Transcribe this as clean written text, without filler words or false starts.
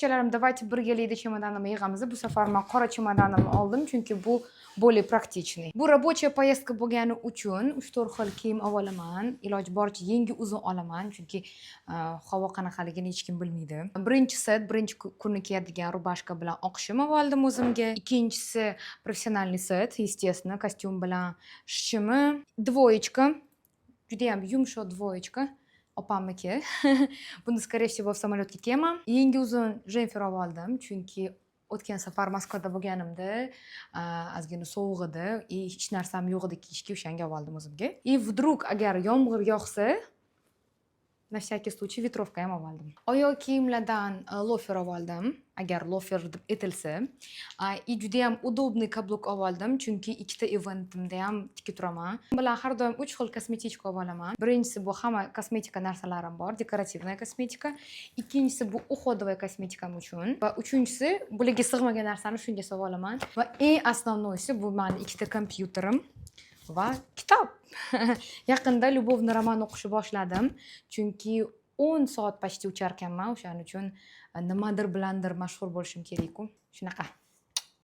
Ukalarim, давайте birgalikda chemodanimni yig'amiz. Bu safar men qora chemodanimni oldim, chunki bu более praktичный. Bu рабочая поездка bo'lgani uchun 3-4 xil kiyim olaman. Iloji boricha yengi uzun olaman, chunki havo qanaqaligini hech kim bilmaydi. Birinchi set, birinchi kuni kiyadigan rubashka bilan oq shim oldim o'zimga. Ikkinchisi professionalniy set, естественно, kostyum bilan shimi, двоечка. Juda ham yumshoq двоечка. Opamniki. Buni скорее всего в samolyotga kiyaman. Yengi uzun jemfer oldim, chunki o'tgan safar Moskvada bo'lganimda ozgina sovuq edi, hech narsam yo'q edi kiyishga, o'shanga oldim o'zimga. И вдруг agar yomg'ir yog'sa, на всякий случай ветровка ham oldim. Oyoq kiyimlardan lofer oldim, agar lofer deb aytilsa. И juda ham удобный kabluk oldim, chunki ikkita eventimda ham tikib turaman. Bilan har doim 3 xil kosmetika olaman. Birinchisi bu hamma kosmetika narsalarim bor, dekorativная kosmetika. Ikkinchisi bu уходовая kosmetikam uchun va uchinchisi bularga sig'magan narsani shunga solib olaman. Va eng asnosiysi bu meni ikkita kompyuterim va kitob. Yaqinda Lyubovniy roman o'qishni boshladim, chunki 10 soat почти uchar ekanman. O'shaning uchun nimadir bilandir mashhur bo'lishim kerak-ku. Shunaqa.